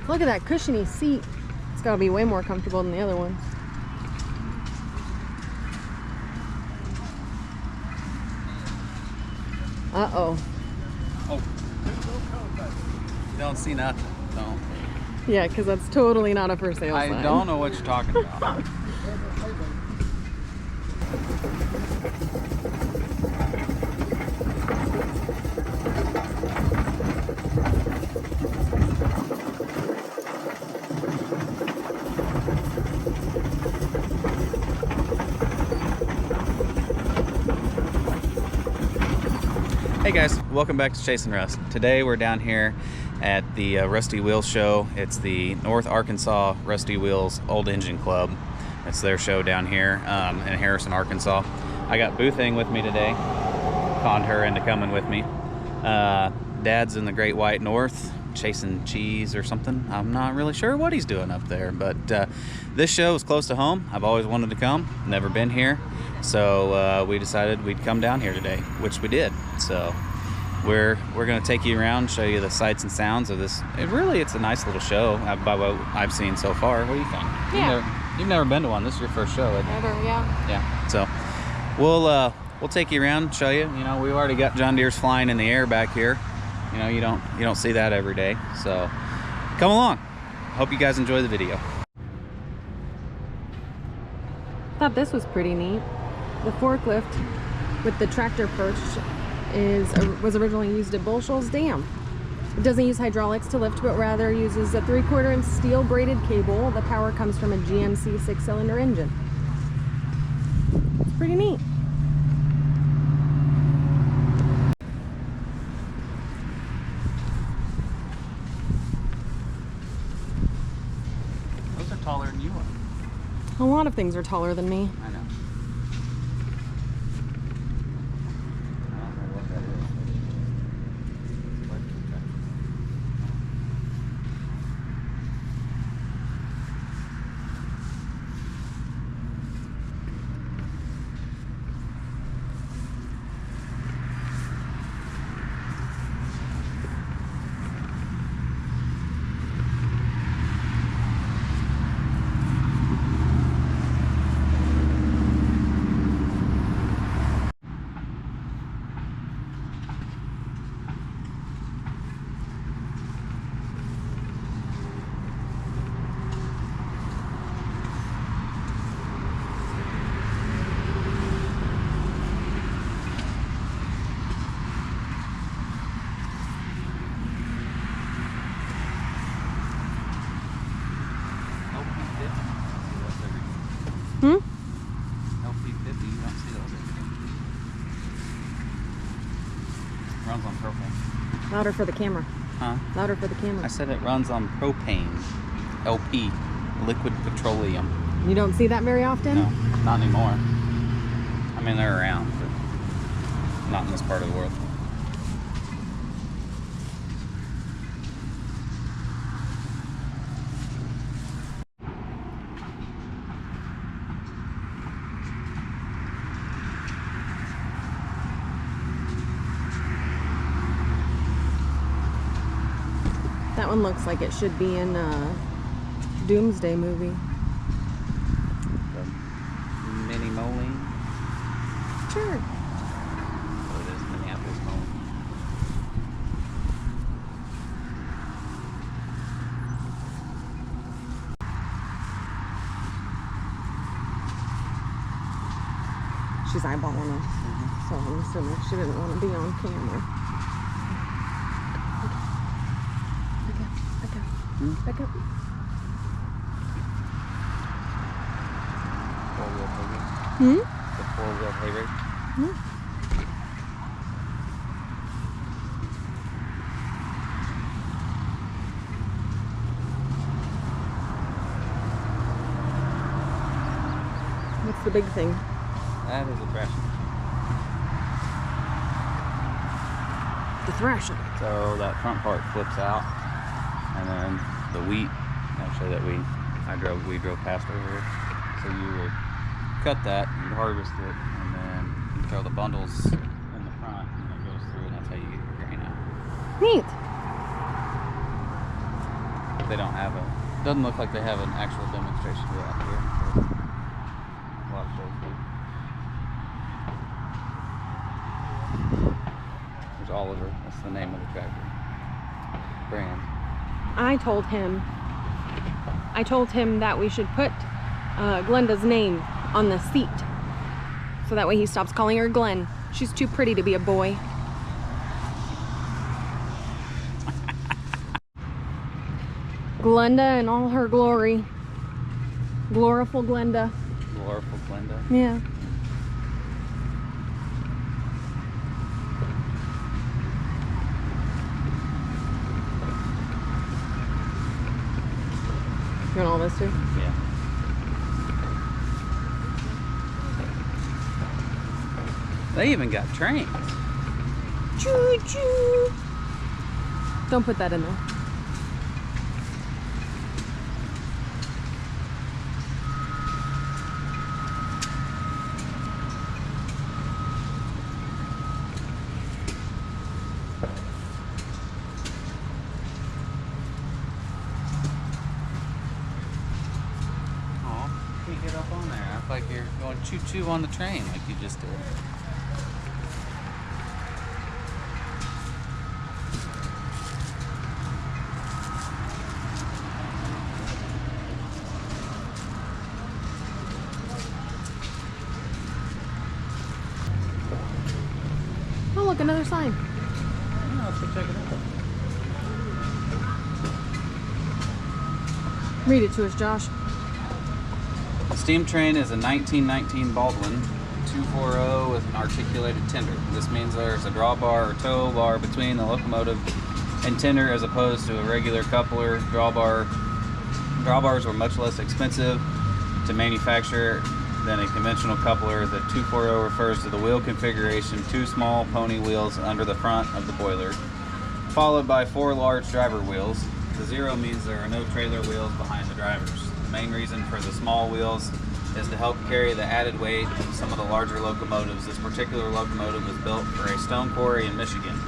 Look at that cushiony seat. It's gotta be way more comfortable than the other ones. Uh-oh. Oh. You don't see nothing. No. Yeah, because that's totally not a for sale sign. I don't know what you're talking about. Hey guys, welcome back to Chase and Rust. Today we're down here at the Rusty Wheels show. It's the North Arkansas Rusty Wheels Old Engine Club. It's their show down here in Harrison, Arkansas. I got Boothing with me today. Conned her into coming with me. Dad's in the Great White North chasing cheese or something. I'm not really sure what he's doing up there, but this show is close to home. I've always wanted to come, never been here. So we decided we'd come down here today, which we did. So we're going to take you around, show you the sights and sounds of this. It's a nice little show by what I've seen so far. What do you think? Yeah. You've never been to one. This is your first show, isn't it? Never, yeah. Yeah. So we'll take you around, show you. You know, we've already got John Deere's flying in the air back here. You know, you don't see that every day. So come along. Hope you guys enjoy the video. Thought this was pretty neat. The forklift with the tractor perch was originally used at Bull Shoals Dam. It doesn't use hydraulics to lift, but rather uses a 3/4 inch steel braided cable. The power comes from a GMC 6-cylinder engine. It's pretty neat. Those are taller than you are. A lot of things are taller than me. I know. LP50, you don't see those every day. Runs on propane. Louder for the camera. Huh? Louder for the camera. I said it runs on propane. LP, liquid petroleum. You don't see that very often? No, not anymore. I mean, they're around, but not in this part of the world. That one looks like it should be in a Doomsday movie. The Mini Moline. Sure. Oh, it is Minneapolis Moline. She's eyeballing us. So I'm assuming she didn't want to be on camera. Back up. Four-wheel hay rake. Hmm? The four-wheel hay rake. Hmm? What's the big thing? That is a thresher. The thresher. So that front part flips out, and then the wheat, actually that we drove past over here. So you would cut that, you'd harvest it, and then you throw the bundles in the front, and it goes through, and that's how you get your grain out. Neat. like they don't have a, doesn't look like they have an actual demonstration of that here. A lot of those. There's Oliver, that's the name of the tractor. Brand. I told him that we should put Glenda's name on the seat, so that way he stops calling her Glenn. She's too pretty to be a boy. Glenda in all her glory. Gloriful Glenda. Gloriful Glenda. Yeah. You want all this too? Yeah. They even got trains. Choo choo. Don't put that in there. Get up on there. I feel like you're going choo-choo on the train like you just did. Oh, look, another sign. Oh, let's go check it out. Read it to us, Josh. The steam train is a 1919 Baldwin 240 with an articulated tender. This means there's a drawbar or tow bar between the locomotive and tender as opposed to a regular coupler. Drawbars were much less expensive to manufacture than a conventional coupler. The 240 refers to the wheel configuration, 2 small pony wheels under the front of the boiler, followed by 4 large driver wheels. The 0 means there are no trailer wheels behind the drivers. The main reason for the small wheels is to help carry the added weight of some of the larger locomotives. This particular locomotive was built for a stone quarry in Michigan.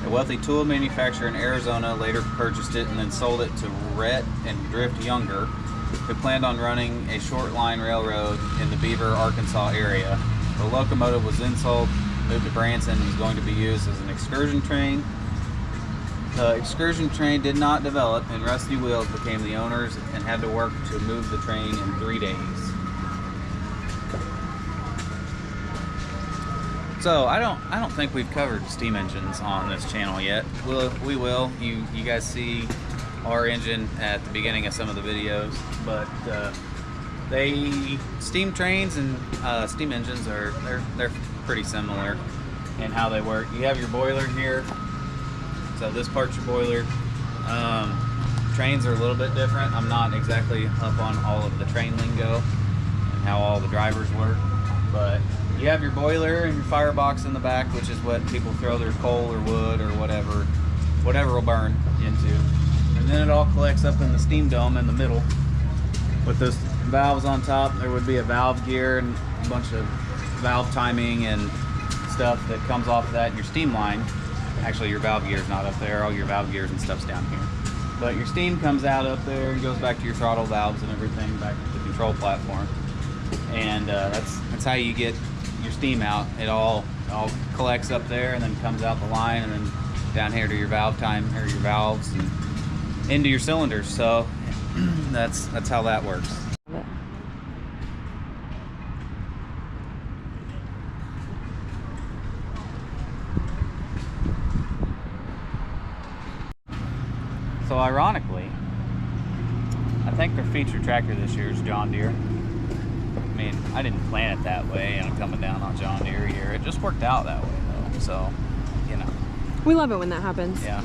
A wealthy tool manufacturer in Arizona later purchased it and then sold it to Rhett and Drift Younger, who planned on running a short line railroad in the Beaver, Arkansas area. The locomotive was then sold, moved to Branson, and was going to be used as an excursion train. The excursion train did not develop, and Rusty Wheels became the owners and had to work to move the train in 3 days. So I don't think we've covered steam engines on this channel yet. We will. You guys see our engine at the beginning of some of the videos, but steam trains and steam engines they're pretty similar in how they work. You have your boiler here. So this part's your boiler. Trains are a little bit different. I'm not exactly up on all of the train lingo and how all the drivers work, but you have your boiler and your firebox in the back, which is what people throw their coal or wood or whatever will burn into. And then it all collects up in the steam dome in the middle with those valves on top. There would be a valve gear and a bunch of valve timing and stuff that comes off of that in your steam line. Actually, your valve gear is not up there. All your valve gears and stuff's down here. But your steam comes out up there and goes back to your throttle valves and everything, back to the control platform. And that's how you get your steam out. It all collects up there and then comes out the line and then down here to your valve time or your valves and into your cylinders. So that's how that works. So ironically, I think their featured tractor this year is John Deere. I mean, I didn't plan it that way, and I'm coming down on John Deere here. It just worked out that way, though. So, you know. We love it when that happens. Yeah.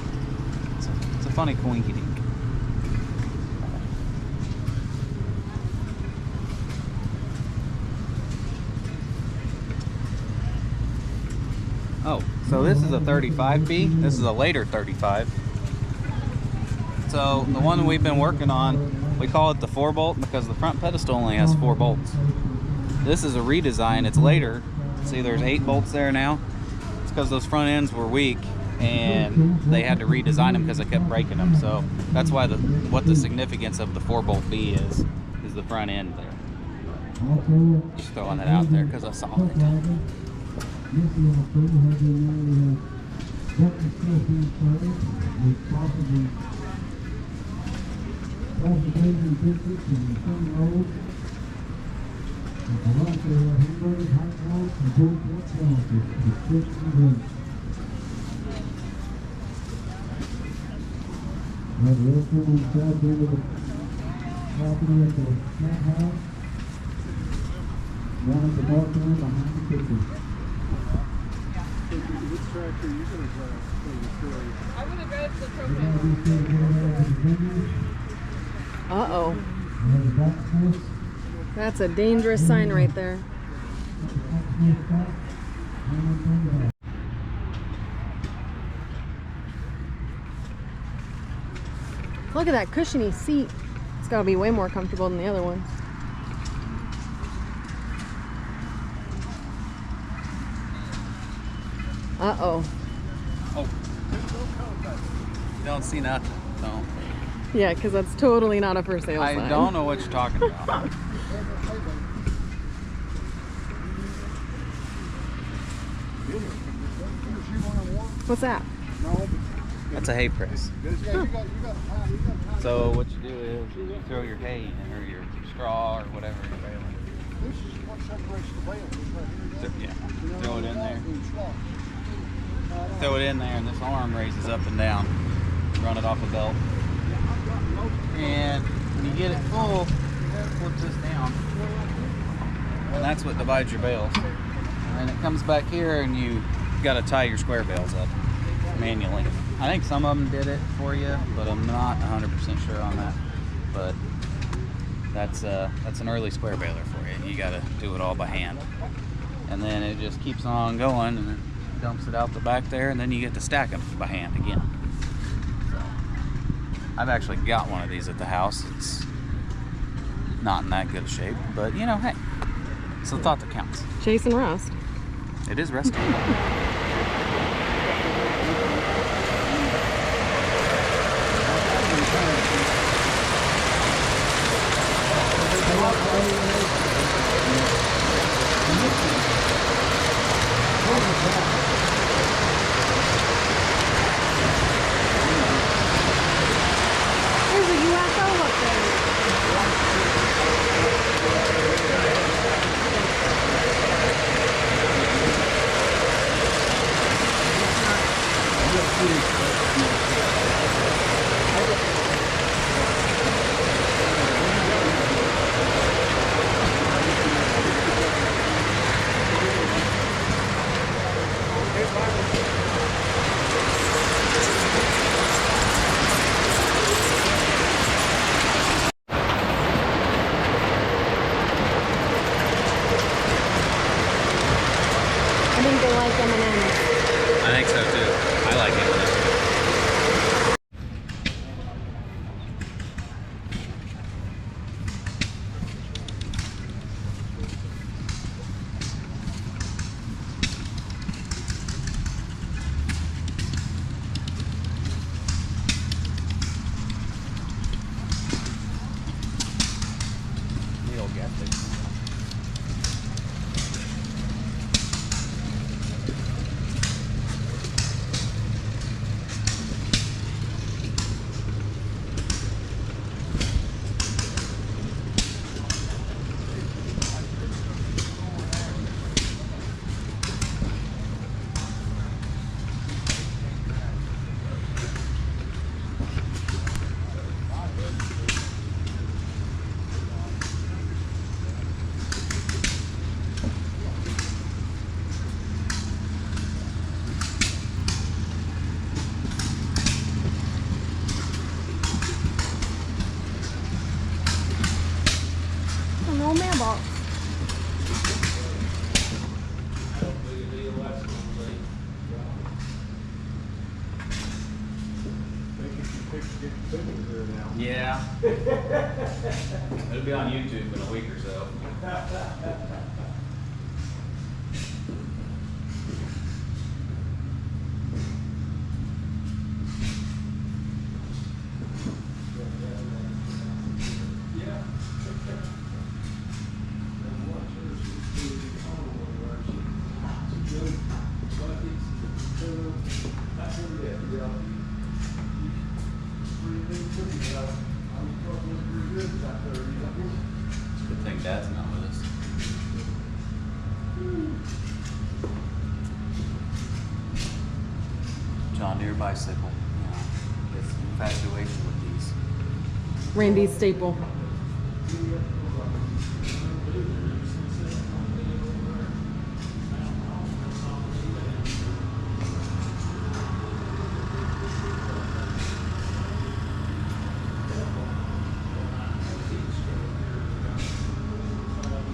It's a funny coinky-dink. Oh, so this is a 35B. This is a later 35. So the one we've been working on, we call it the 4-bolt because the front pedestal only has 4 bolts. This is a redesign. It's later. See, there's 8 bolts there now. It's because those front ends were weak and they had to redesign them because they kept breaking them. So that's why what the significance of the 4-bolt B is the front end there. Just throwing that out there because I saw it. One of the north end behind the kitchen. Which tractor are you going to drive for the story? I'm going to drive the propane. Uh-oh. That's a dangerous sign right there. Look at that cushiony seat. It's got to be way more comfortable than the other ones. Uh-oh. Oh. You don't see nothing. No. Yeah, because that's totally not a for sale sign. I don't know what you're talking about. What's that? That's a hay press. Huh. So what you do is you throw your hay in, or your straw or whatever you're baling. This is what separates the bales right here. Yeah. Throw it in there. Throw it in there, and this arm raises up and down. Run it off a belt. And when you get it full, flip this down. And that's what divides your bales. And then it comes back here, and you got to tie your square bales up manually. I think some of them did it for you, but I'm not 100% sure on that. But that's an early square baler for you. You got to do it all by hand. And then it just keeps on going, and it dumps it out the back there, and then you get to stack them by hand again. So, I've actually got one of these at the house. It's not in that good a shape, but you know, hey, it's the thought that counts. Chase and rust. It is rusty. There's a UFO up there. I think they like M&M's. I think so too. I like it. The old gas station. An old mailbox. Yeah. It'll be on YouTube in a week or so. Good thing Dad's not with us. John Deere bicycle. Yeah. It's infatuation with these. Randy's staple.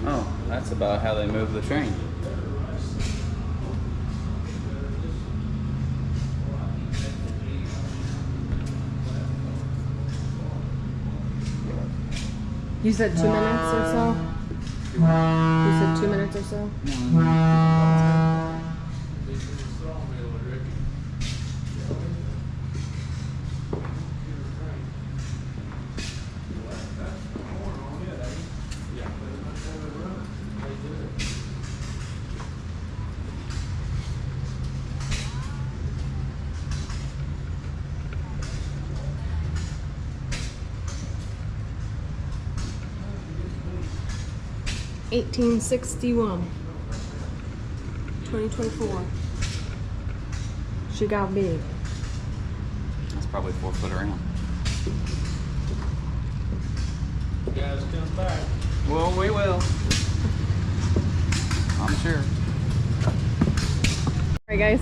Oh, that's about how they move the train. You said 2 minutes or so? You said 2 minutes or so? $18.61. 2024. She got big. That's probably 4 foot around. You guys come back. Well, we will. I'm sure. Alright guys.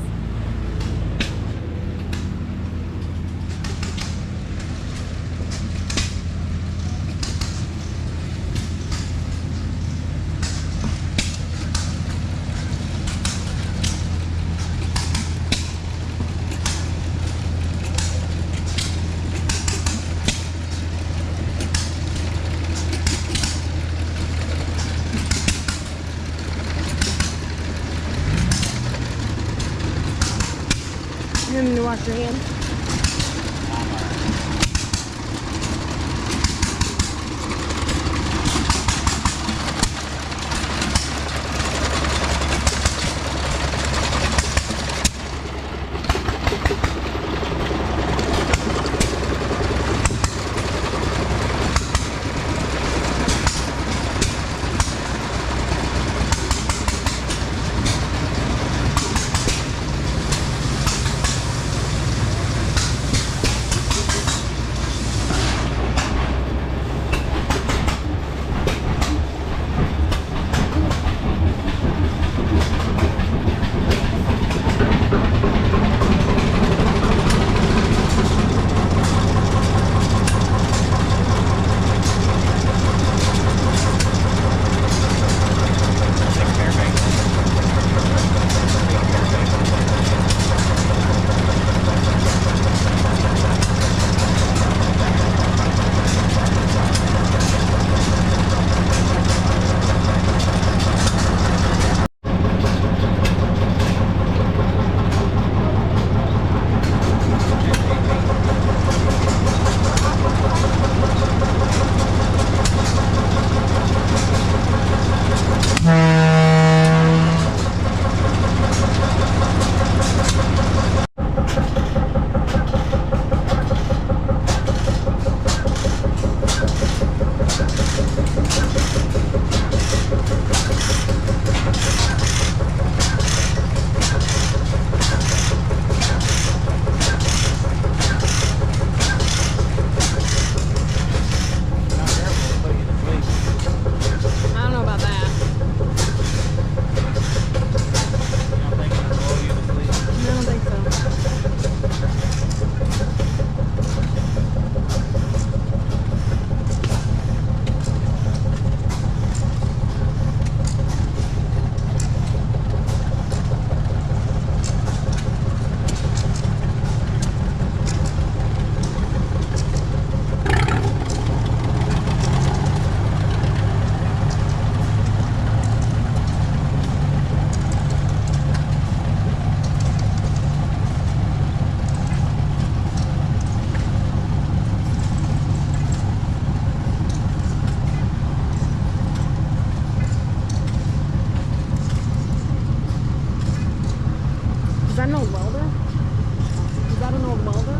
You need to wash your hands. that an old welder? Is that an old welder?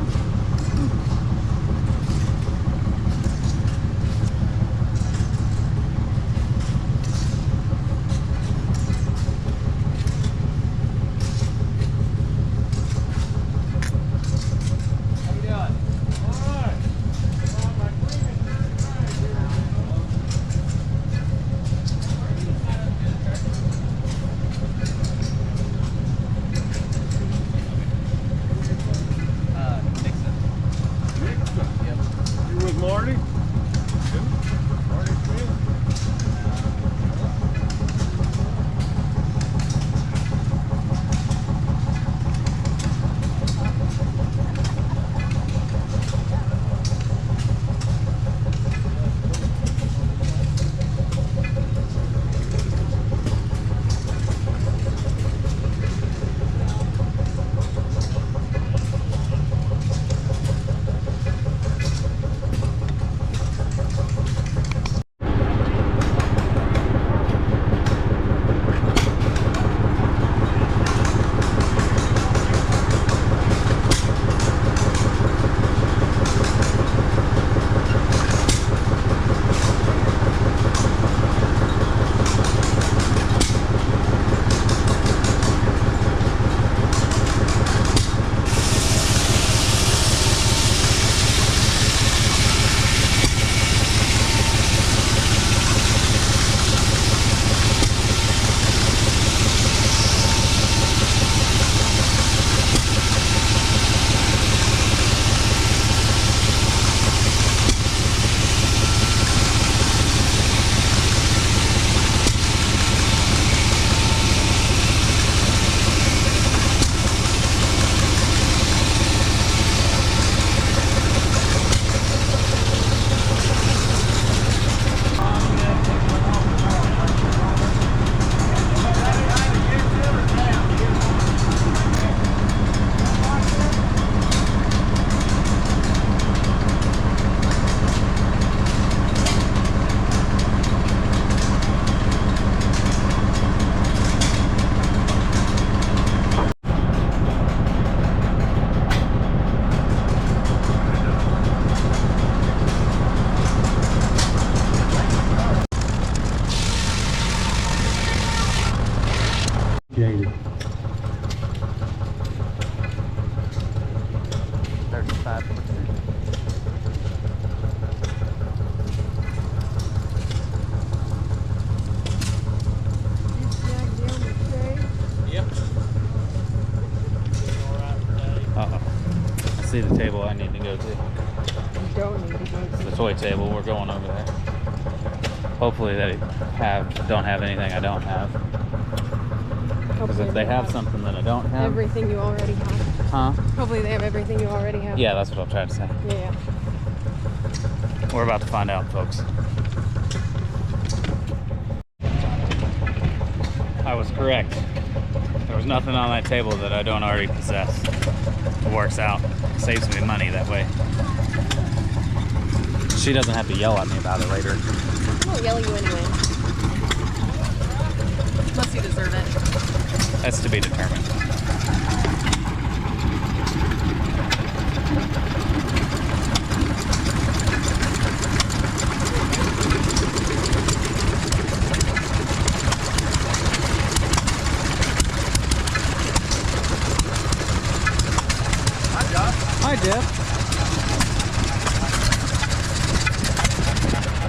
last one. Yep. Uh-oh. I see the table I need to go to. You don't need to go The toy table. We're going over there. Hopefully they don't have anything I don't have. Because if they have something that I don't have... everything you already have. Huh? Hopefully they have everything you already have. Yeah, that's what I'm trying to say. Yeah. We're about to find out, folks. I was correct. There was nothing on that table that I don't already possess. It works out. It saves me money that way. She doesn't have to yell at me about it later. I won't yell at you anyway. Unless you deserve it. That's to be determined. Hi, Jeff.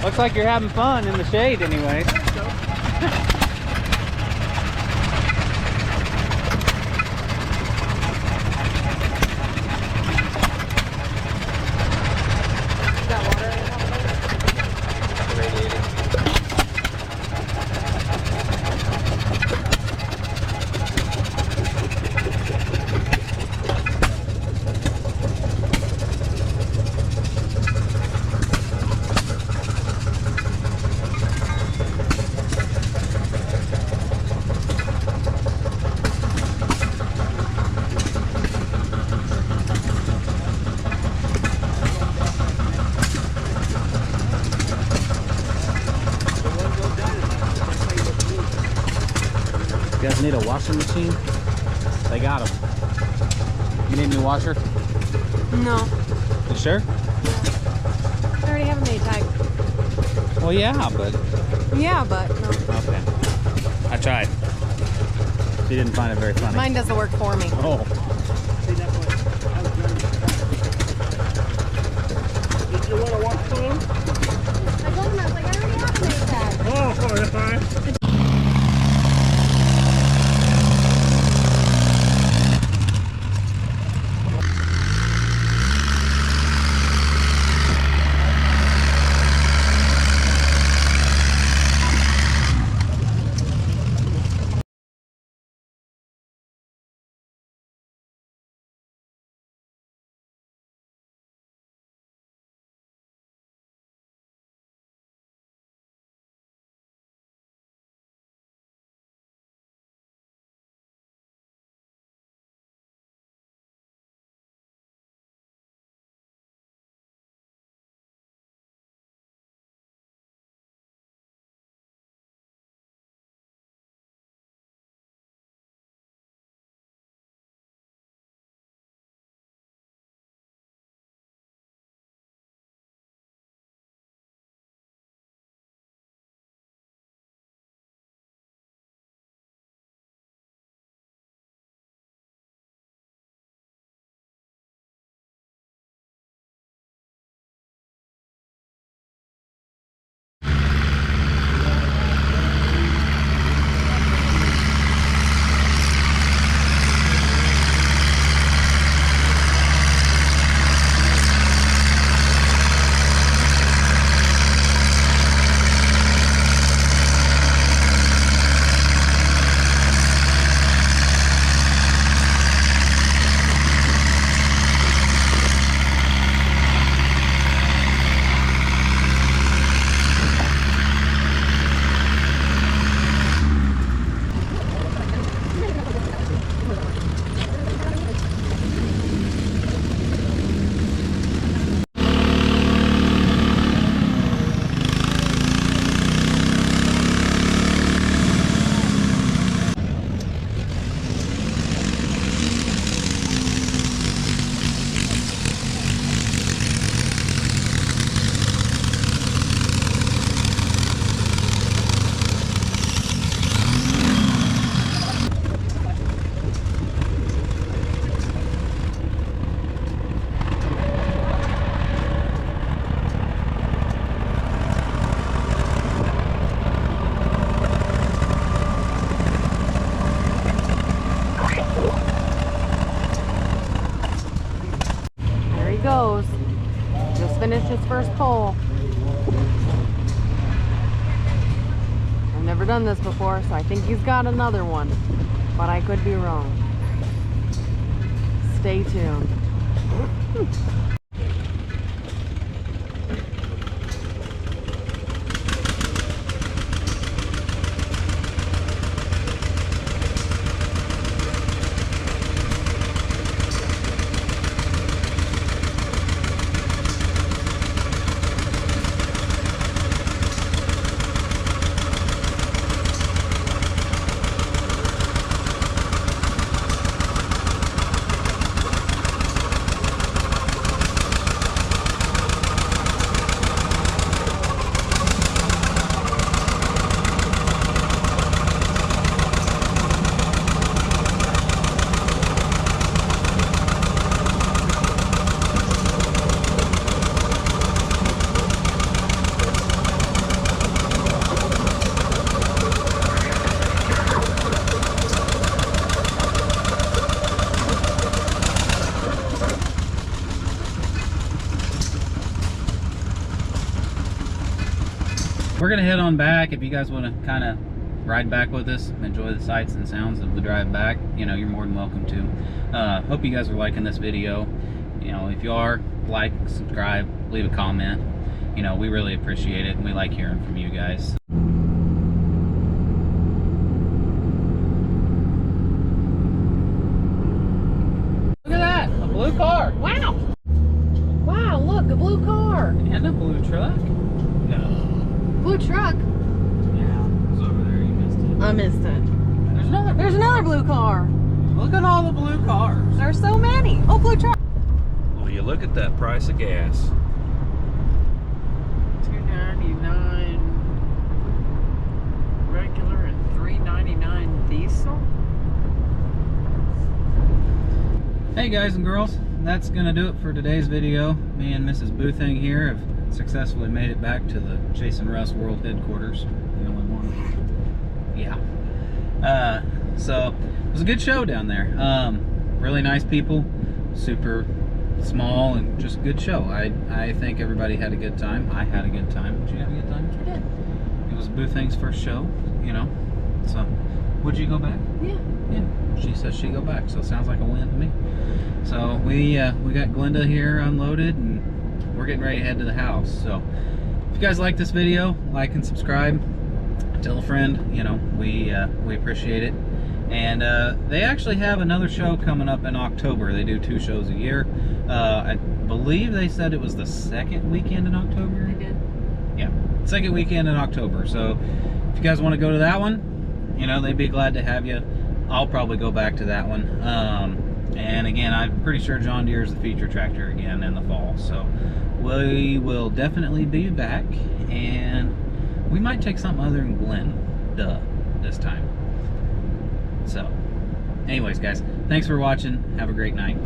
Looks like you're having fun in the shade anyway. You guys need a washing machine? They got them. You need a new washer? No. You sure? I already have a made type. Well, yeah, but... Yeah, but no. Okay. I tried. She didn't find it very funny. Mine does the work for me. Oh. Did you want to wash clothes? I told him, I was like, I already have a made type. Oh, that's fine. finished his first pull. I've never done this before, so I think he's got another one, but I could be wrong. Stay tuned. We're gonna head on back. If you guys want to kind of ride back with us, enjoy the sights and sounds of the drive back, you know, you're more than welcome to. Hope you guys are liking this video. You know, if you are, like, subscribe, leave a comment. You know, we really appreciate it, and we like hearing from you guys. Look at that, a blue car. Wow! Wow, look, a blue car. And a blue truck. No. Blue truck. Yeah, it was over there. You missed it. I missed it. There's another blue car. Look at all the blue cars. There's so many. Oh, blue truck. Well, you look at that price of gas. $2.99 regular and $3.99 diesel. Hey guys and girls, that's gonna do it for today's video. Me and Mrs. Boothing here have successfully made it back to the Chase and Russ World Headquarters. The only one. Yeah. So it was a good show down there. Really nice people, super small, and just a good show. I think everybody had a good time. I had a good time. Did you have a good time? I did. It was Boothing's first show, you know. So, would you go back? Yeah. Yeah. She says she'd go back, so it sounds like a win to me. So we got Glenda here unloaded, and we're getting ready to head to the house. So if you guys like this video, like and subscribe, tell a friend. You know, we appreciate it. And they actually have another show coming up in October. They do 2 shows a year. I believe they said it was the second weekend in October. I did. Yeah, second weekend in October. So if you guys want to go to that one, you know, they'd be glad to have you. I'll probably go back to that one. And again, I'm pretty sure John Deere is the feature tractor again in the fall. So we will definitely be back, and we might take something other than Glenda this time. So anyways, guys, thanks for watching. Have a great night.